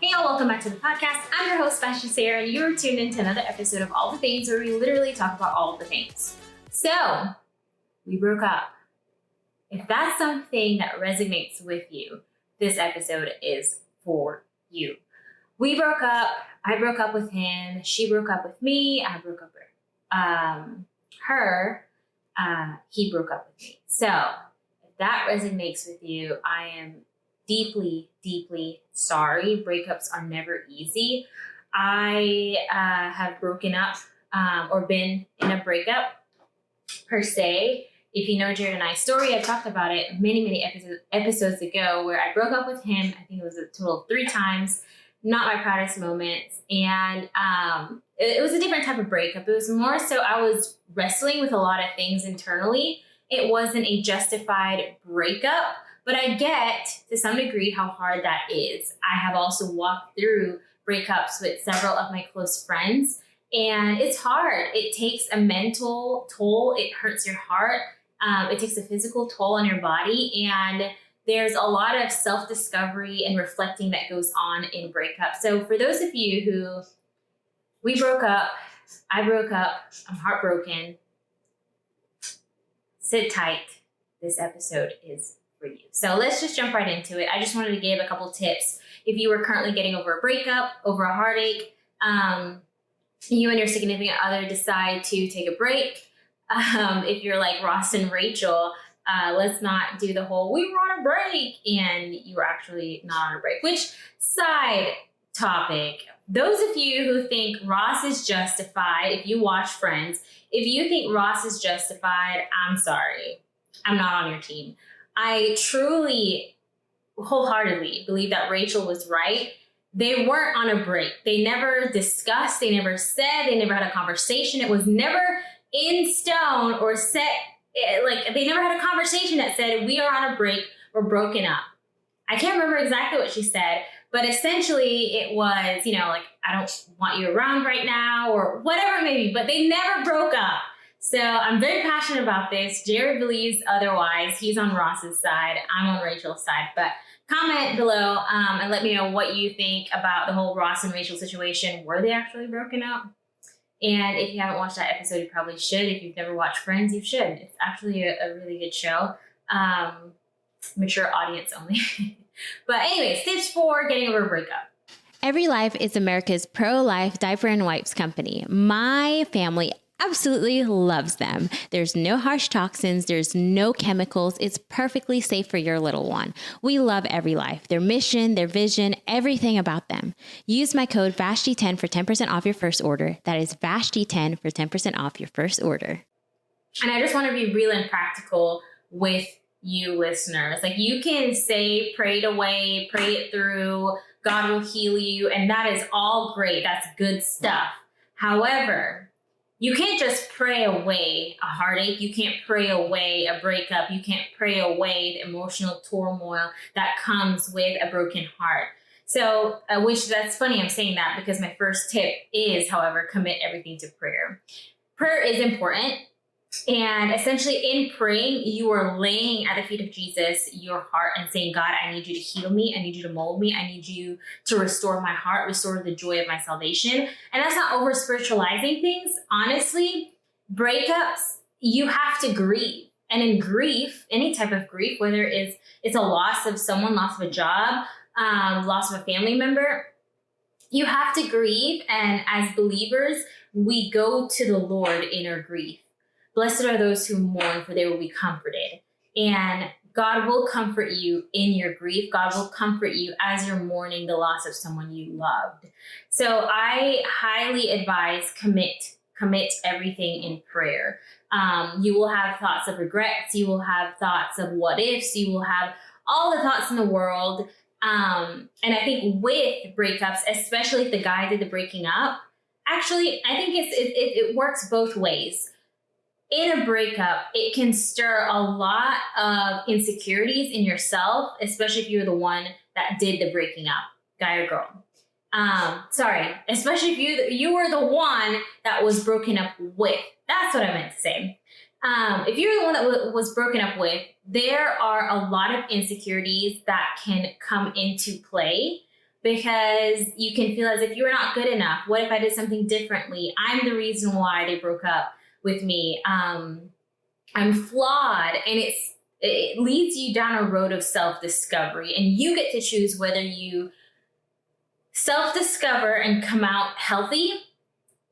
Hey y'all, welcome back to the podcast. I'm your host, Vashti Sarah, and you're tuned into another episode of All the Things where we literally talk about all of the things. So, we broke up. If that's something that resonates with you, this episode is for you. We broke up. I broke up with him. She broke up with me. I broke up with her. He broke up with me. So, if that resonates with you, I am deeply, deeply sorry. Breakups are never easy. I have broken up or been in a breakup per se. If you know Jared and I's story, I talked about it many episodes ago where I broke up with him. I think it was a total of 3 times. Not my proudest moments. And it was a different type of breakup. It was more so I was wrestling with a lot of things internally. It wasn't a justified breakup. But I get, to some degree, how hard that is. I have also walked through breakups with several of my close friends, and it's hard. It takes a mental toll. It hurts your heart. It takes a physical toll on your body, and there's a lot of self-discovery and reflecting that goes on in breakups. So for those of you who, we broke up, I broke up, I'm heartbroken, sit tight. This episode is for you. So let's just jump right into it. I just wanted to give a couple tips. If you are currently getting over a breakup, over a heartache, you and your significant other decide to take a break. If you're like Ross and Rachel, let's not do the whole, we were on a break and you were actually not on a break. Which, side topic, those of you who think Ross is justified, if you watch Friends, if you think Ross is justified, I'm sorry. I'm not on your team. I truly, wholeheartedly believe that Rachel was right. They weren't on a break. They never discussed, they never said, they never had a conversation. It was never in stone or set, like they never had a conversation that said, we are on a break, we're broken up. I can't remember exactly what she said, but essentially it was, like, I don't want you around right now or whatever it may be, but they never broke up. So I'm very passionate about this. Jared believes otherwise. He's on Ross's side. I'm on Rachel's side. But comment below and let me know what you think about the whole Ross and Rachel situation. Were they actually broken up? And if you haven't watched that episode, you probably should. If you've never watched Friends, you should. It's actually a really good show. Mature audience only. But anyways, tips for getting over a breakup. Every Life is America's pro-life diaper and wipes company. My family absolutely loves them. There's no harsh toxins. There's no chemicals. It's perfectly safe for your little one. We love Every Life, their mission, their vision, everything about them. Use my code VASHTI10 for 10% off your first order. That is VASHTI10 for 10% off your first order. And I just want to be real and practical with you listeners. Like, you can say, pray it away, pray it through, God will heal you. And that is all great. That's good stuff. However, you can't just pray away a heartache. You can't pray away a breakup. You can't pray away the emotional turmoil that comes with a broken heart. So, which that's funny I'm saying that because my first tip is, however, commit everything to prayer. Prayer is important. And essentially in praying, you are laying at the feet of Jesus your heart and saying, God, I need you to heal me. I need you to mold me. I need you to restore my heart, restore the joy of my salvation. And that's not over spiritualizing things. Honestly, breakups, you have to grieve. And in grief, any type of grief, whether it's a loss of someone, loss of a job, loss of a family member, you have to grieve. And as believers, we go to the Lord in our grief. Blessed are those who mourn, for they will be comforted. And God will comfort you in your grief. God will comfort you as you're mourning the loss of someone you loved. So I highly advise commit everything in prayer. You will have thoughts of regrets. You will have thoughts of what ifs. You will have all the thoughts in the world. And I think with breakups, especially if the guy did the breaking up, actually, I think it works both ways. In a breakup, it can stir a lot of insecurities in yourself, especially if you're the one that did the breaking up, guy or girl. Especially if you were the one that was broken up with. That's what I meant to say. If you're the one that was broken up with, there are a lot of insecurities that can come into play because you can feel as if you are not good enough. What if I did something differently? I'm the reason why they broke up with me. I'm flawed. And it leads you down a road of self-discovery, and you get to choose whether you self-discover and come out healthy,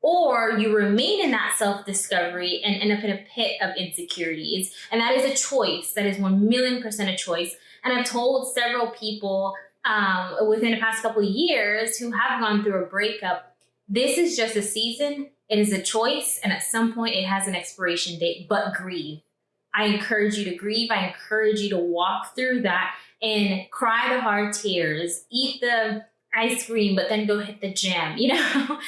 or you remain in that self-discovery and end up in a pit of insecurities. And that is a choice. That is 1,000,000% a choice. And I've told several people within the past couple of years who have gone through a breakup, this is just a season. It is a choice. And at some point it has an expiration date, but grieve. I encourage you to grieve. I encourage you to walk through that and cry the hard tears, eat the ice cream, but then go hit the gym, you know?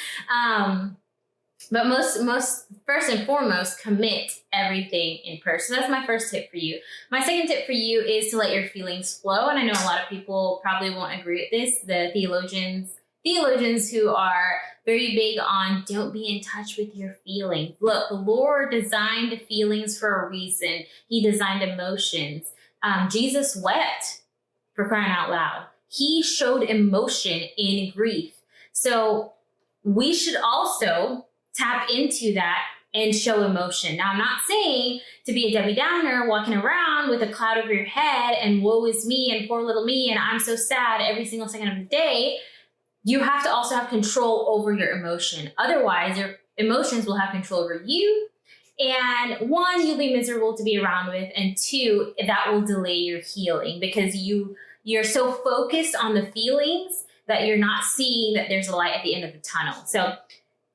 But most first and foremost, commit everything in person. So that's my first tip for you. My second tip for you is to let your feelings flow. And I know a lot of people probably won't agree with this. The theologians who are very big on don't be in touch with your feelings. Look, the Lord designed feelings for a reason. He designed emotions. Jesus wept, for crying out loud. He showed emotion in grief. So we should also tap into that and show emotion. Now, I'm not saying to be a Debbie Downer walking around with a cloud over your head and woe is me and poor little me and I'm so sad every single second of the day. You have to also have control over your emotion. Otherwise, your emotions will have control over you. And one, you'll be miserable to be around with. And two, that will delay your healing because you're so focused on the feelings that you're not seeing that there's a light at the end of the tunnel. So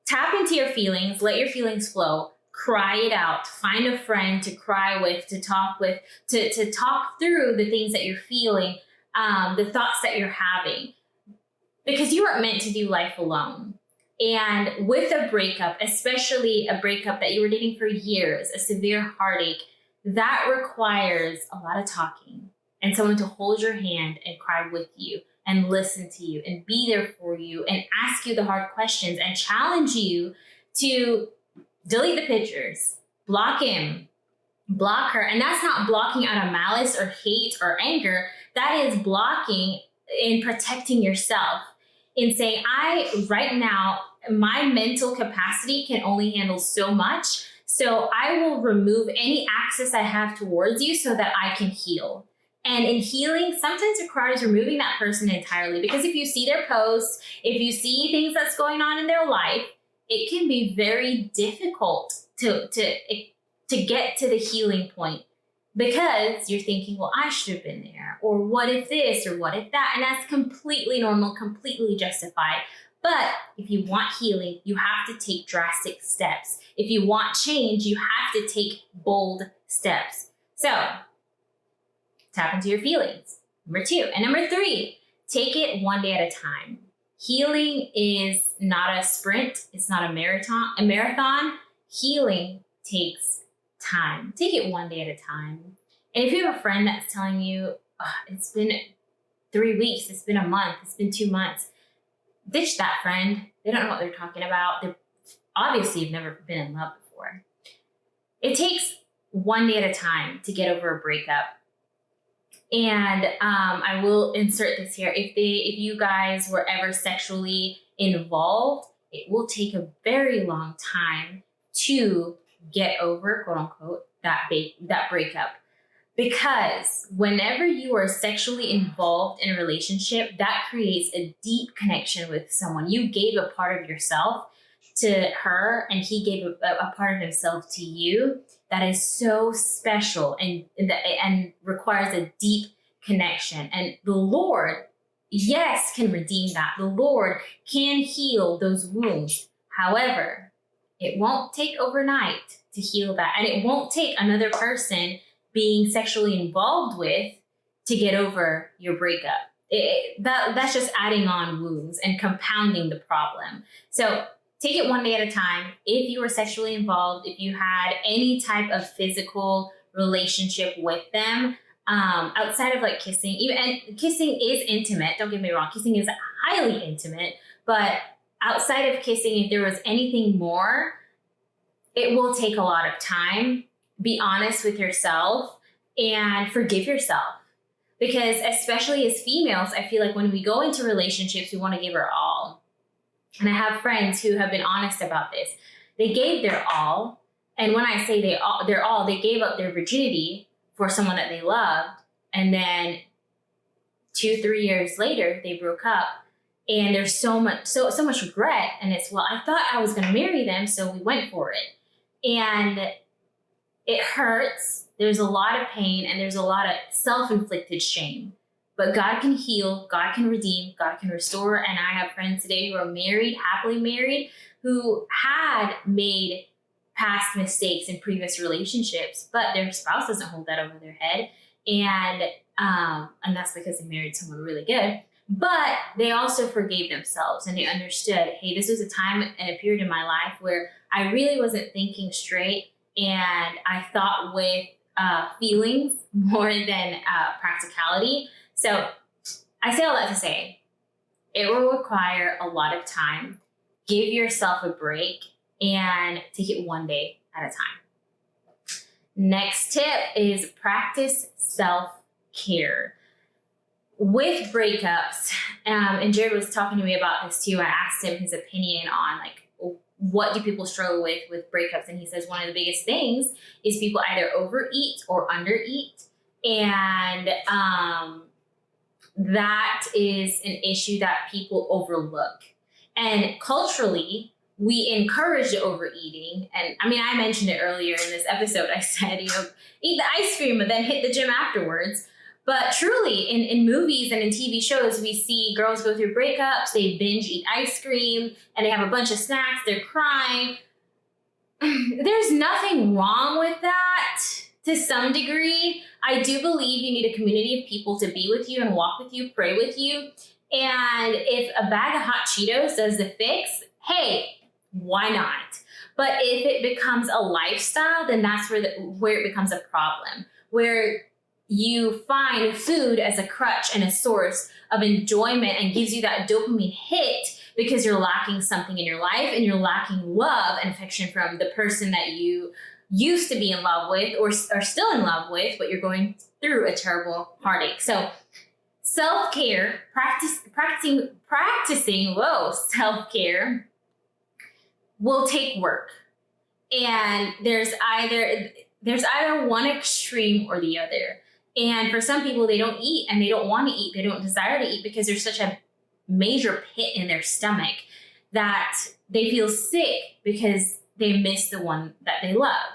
tap into your feelings, let your feelings flow, cry it out, find a friend to cry with, to talk with, to talk through the things that you're feeling, the thoughts that you're having, because you aren't meant to do life alone. And with a breakup, especially a breakup that you were dating for years, a severe heartache, that requires a lot of talking and someone to hold your hand and cry with you and listen to you and be there for you and ask you the hard questions and challenge you to delete the pictures, block him, block her. And that's not blocking out of malice or hate or anger. That is blocking in protecting yourself, in saying, right now, my mental capacity can only handle so much. So I will remove any access I have towards you so that I can heal. And in healing, sometimes requires removing that person entirely, because if you see their posts, if you see things that's going on in their life, it can be very difficult to get to the healing point, because you're thinking, well, I should have been there, or what if this, or what if that? And that's completely normal, completely justified. But if you want healing, you have to take drastic steps. If you want change, you have to take bold steps. So tap into your feelings. Number 2. And number 3, take it one day at a time. Healing is not a sprint. It's not a marathon. Healing takes time. Take it one day at a time. And if you have a friend that's telling you, it's been 3 weeks, it's been a month, it's been 2 months, ditch that friend. They don't know what they're talking about. They're obviously you've never been in love before. It takes one day at a time to get over a breakup. And I will insert this here. If you guys were ever sexually involved, it will take a very long time to get over, quote unquote, that breakup. Because whenever you are sexually involved in a relationship, that creates a deep connection with someone. You gave a part of yourself to her, and he gave a part of himself to you. That is so special and requires a deep connection. And the Lord, yes, can redeem that. The Lord can heal those wounds. However, it won't take overnight to heal that. And it won't take another person being sexually involved with to get over your breakup. That's just adding on wounds and compounding the problem. So take it one day at a time. If you were sexually involved, if you had any type of physical relationship with them, outside of like kissing, and kissing is intimate, don't get me wrong, kissing is highly intimate, but outside of kissing, if there was anything more, it will take a lot of time. Be honest with yourself and forgive yourself. Because especially as females, I feel like when we go into relationships, we want to give our all. And I have friends who have been honest about this. They gave their all. And when I say their all, they gave up their virginity for someone that they loved. And then 2-3 years later, they broke up. And there's so much regret. And it's, well, I thought I was going to marry them, so we went for it. And it hurts. There's a lot of pain, and there's a lot of self-inflicted shame. But God can heal, God can redeem, God can restore. And I have friends today who are married, happily married, who had made past mistakes in previous relationships, but their spouse doesn't hold that over their head. And that's because they married someone really good. But they also forgave themselves, and they understood, hey, this was a time and a period in my life where I really wasn't thinking straight, and I thought with feelings more than practicality. So I say all that to say, it will require a lot of time. Give yourself a break and take it one day at a time. Next tip is practice self-care. With breakups, and Jared was talking to me about this too. I asked him his opinion on like, what do people struggle with breakups? And he says one of the biggest things is people either overeat or undereat. And that is an issue that people overlook. And culturally, we encourage the overeating. And I mean, I mentioned it earlier in this episode. I said, eat the ice cream, but then hit the gym afterwards. But truly, in movies and in TV shows, we see girls go through breakups, they binge eat ice cream, and they have a bunch of snacks, they're crying. There's nothing wrong with that to some degree. I do believe you need a community of people to be with you and walk with you, pray with you. And if a bag of hot Cheetos does the fix, hey, why not? But if it becomes a lifestyle, then that's where it becomes a problem, where you find food as a crutch and a source of enjoyment and gives you that dopamine hit because you're lacking something in your life and you're lacking love and affection from the person that you used to be in love with or are still in love with, but you're going through a terrible heartache. So self-care, practicing self-care will take work. And there's either one extreme or the other. And for some people, they don't eat and they don't want to eat. They don't desire to eat because there's such a major pit in their stomach that they feel sick because they miss the one that they love.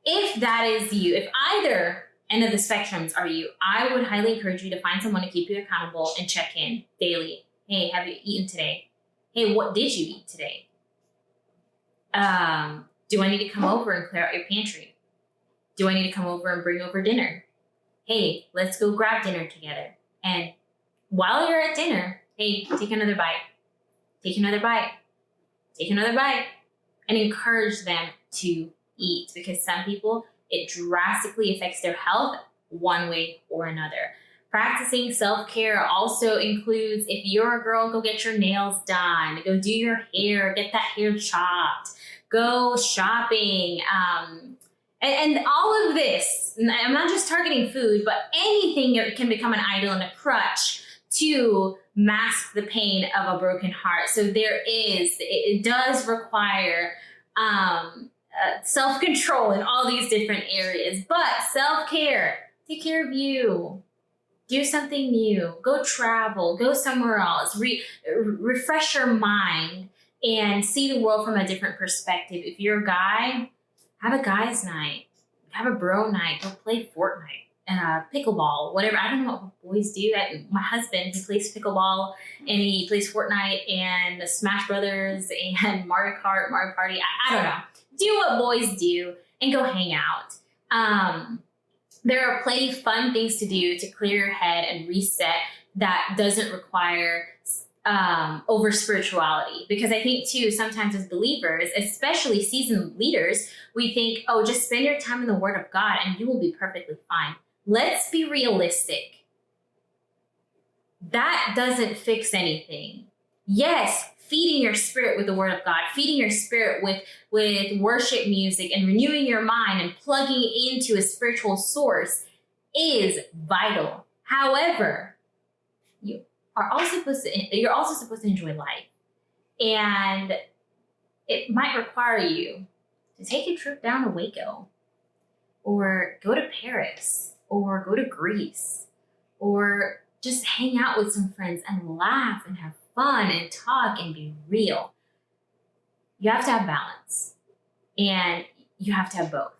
If that is you, if either end of the spectrums are you, I would highly encourage you to find someone to keep you accountable and check in daily. Hey, have you eaten today? Hey, what did you eat today? Do I need to come over and clear out your pantry? Do I need to come over and bring over dinner? Hey, let's go grab dinner together. And while you're at dinner, hey, take another bite. Take another bite. Take another bite. And encourage them to eat, because some people, it drastically affects their health one way or another. Practicing self-care also includes, if you're a girl, go get your nails done. Go do your hair. Get that hair chopped. Go shopping. And all of this, I'm not just targeting food, but anything that can become an idol and a crutch to mask the pain of a broken heart. So it does require self-control in all these different areas. But self-care, take care of you. Do something new. Go travel. Go somewhere else. Refresh your mind and see the world from a different perspective. If you're a guy, have a guy's night. Have a bro night. Go play Fortnite, pickleball, whatever. I don't know what boys do. My husband, he plays pickleball and he plays Fortnite and the Smash Brothers and Mario Kart, Mario Party. I don't know. Do what boys do and go hang out. There are plenty of fun things to do to clear your head and reset that doesn't require over spirituality. Because I think too, sometimes as believers, especially seasoned leaders, we think, oh, just spend your time in the Word of God and you will be perfectly fine. Let's be realistic. That doesn't fix anything. Yes, feeding your spirit with the Word of God, feeding your spirit with worship music and renewing your mind and plugging into a spiritual source is vital. However, you're also supposed to enjoy life. And it might require you to take a trip down to Waco, or go to Paris, or go to Greece, or just hang out with some friends and laugh and have fun and talk and be real. You have to have balance, and you have to have both.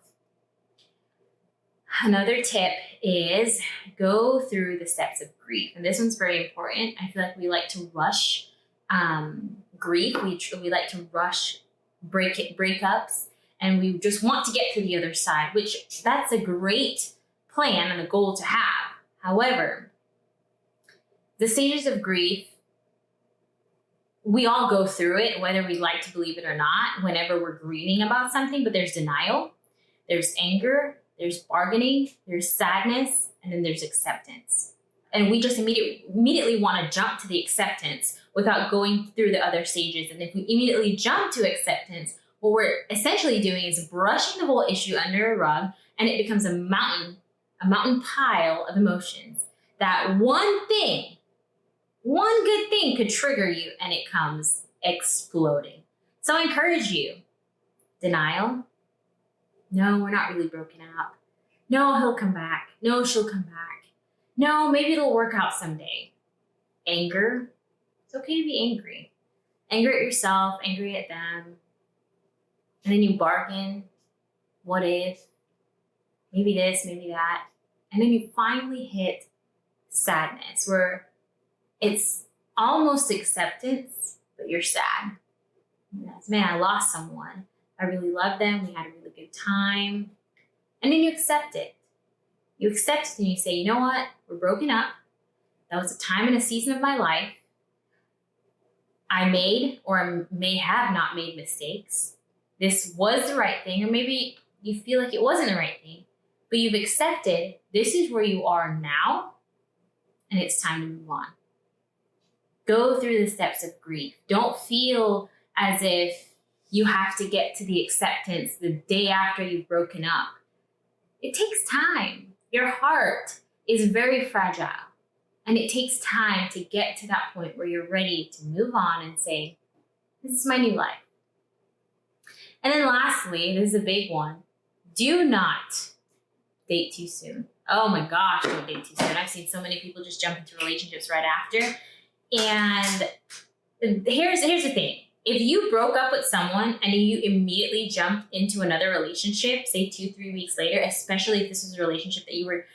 Another tip is go through the steps of grief. And this one's very important. I feel like we like to rush grief. We like to rush breakups, and we just want to get to the other side, which that's a great plan and a goal to have. However, the stages of grief, we all go through it, whether we like to believe it or not, whenever we're grieving about something. But there's denial, there's anger, there's bargaining, there's sadness, and then there's acceptance. And we just immediately want to jump to the acceptance without going through the other stages. And if we immediately jump to acceptance, what we're essentially doing is brushing the whole issue under a rug, and it becomes a mountain pile of emotions that one good thing could trigger you, and it comes exploding. So I encourage you. Denial. No, we're not really broken up. No, he'll come back. No, she'll come back. No, maybe it'll work out someday. Anger. It's okay to be angry. Angry at yourself, angry at them. And then you bargain. What if? Maybe this, maybe that. And then you finally hit sadness, where it's almost acceptance, but you're sad. Man, I lost someone. I really love them. We had a really good time. And then you accept it. You accept it and you say, you know what? We're broken up. That was a time and a season of my life. I made or may have not made mistakes. This was the right thing, or maybe you feel like it wasn't the right thing, but you've accepted this is where you are now, and it's time to move on. Go through the steps of grief. Don't feel as if you have to get to the acceptance the day after you've broken up. It takes time. Your heart is very fragile, and it takes time to get to that point where you're ready to move on and say, this is my new life. And then lastly, this is a big one. Do not date too soon. Oh my gosh, don't date too soon. I've seen so many people just jump into relationships right after. And here's the thing. If you broke up with someone and you immediately jumped into another relationship, say 2-3 weeks later, especially if this was a relationship that you were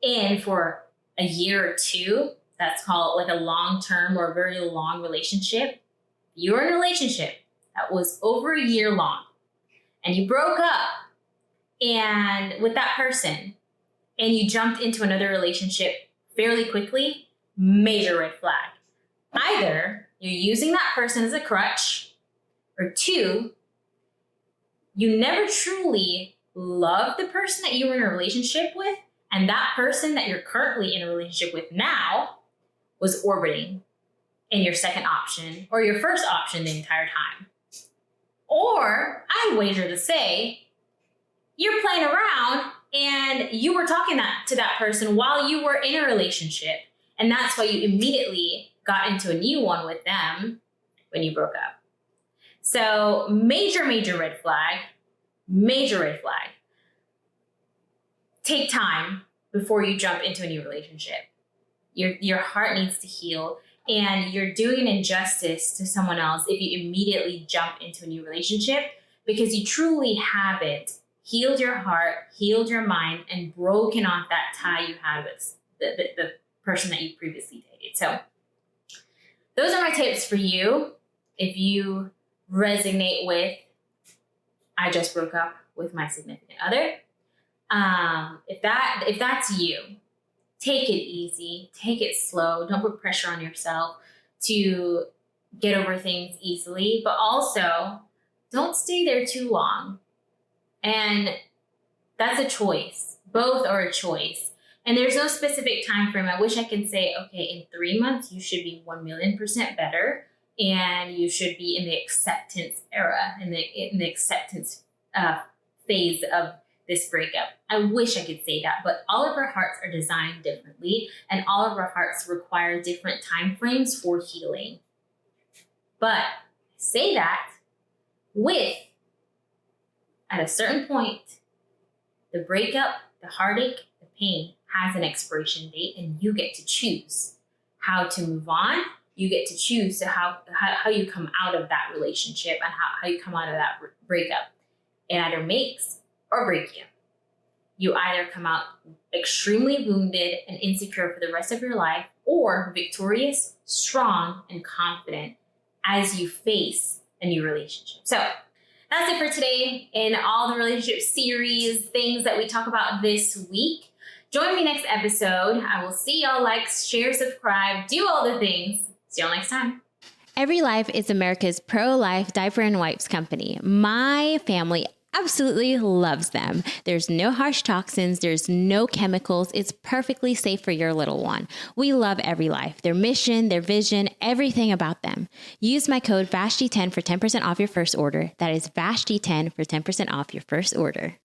in for a year or two, that's called like a long-term or a very long relationship. You were in a relationship that was over a year long, and you broke up and with that person, and you jumped into another relationship fairly quickly, major red flag. Either you're using that person as a crutch, or two, you never truly loved the person that you were in a relationship with, and that person that you're currently in a relationship with now was orbiting in your second option or your first option the entire time. Or I wager to say you're playing around and you were talking to that person while you were in a relationship, and that's why you immediately got into a new one with them when you broke up. So major red flag, major red flag. Take time before you jump into a new relationship. Your heart needs to heal, and you're doing an injustice to someone else if you immediately jump into a new relationship, because you truly haven't healed your heart, healed your mind, and broken off that tie you had with the person that you previously dated. So those are my tips for you. If you resonate with, I just broke up with my significant other. If that's you, take it easy, take it slow. Don't put pressure on yourself to get over things easily, but also don't stay there too long. And that's a choice. Both are a choice. And there's no specific time frame. I wish I could say, okay, in 3 months, you should be 1,000,000% better. And you should be in the acceptance era, in the acceptance phase of this breakup. I wish I could say that, but all of our hearts are designed differently, and all of our hearts require different time frames for healing. But say that with, at a certain point, the breakup, the heartache, the pain has an expiration date, and you get to choose how to move on. You get to choose how you come out of that relationship and how you come out of that breakup. It either makes or breaks you. You either come out extremely wounded and insecure for the rest of your life, or victorious, strong, and confident as you face a new relationship. So that's it for today in all the relationship series, things that we talk about this week. Join me next episode. I will see y'all. Like, share, subscribe, do all the things. See y'all next time. Every Life is America's pro-life diaper and wipes company. My family absolutely loves them. There's no harsh toxins. There's no chemicals. It's perfectly safe for your little one. We love Every Life, their mission, their vision, everything about them. Use my code VASHTY10 for 10% off your first order. That is VASHTY10 for 10% off your first order.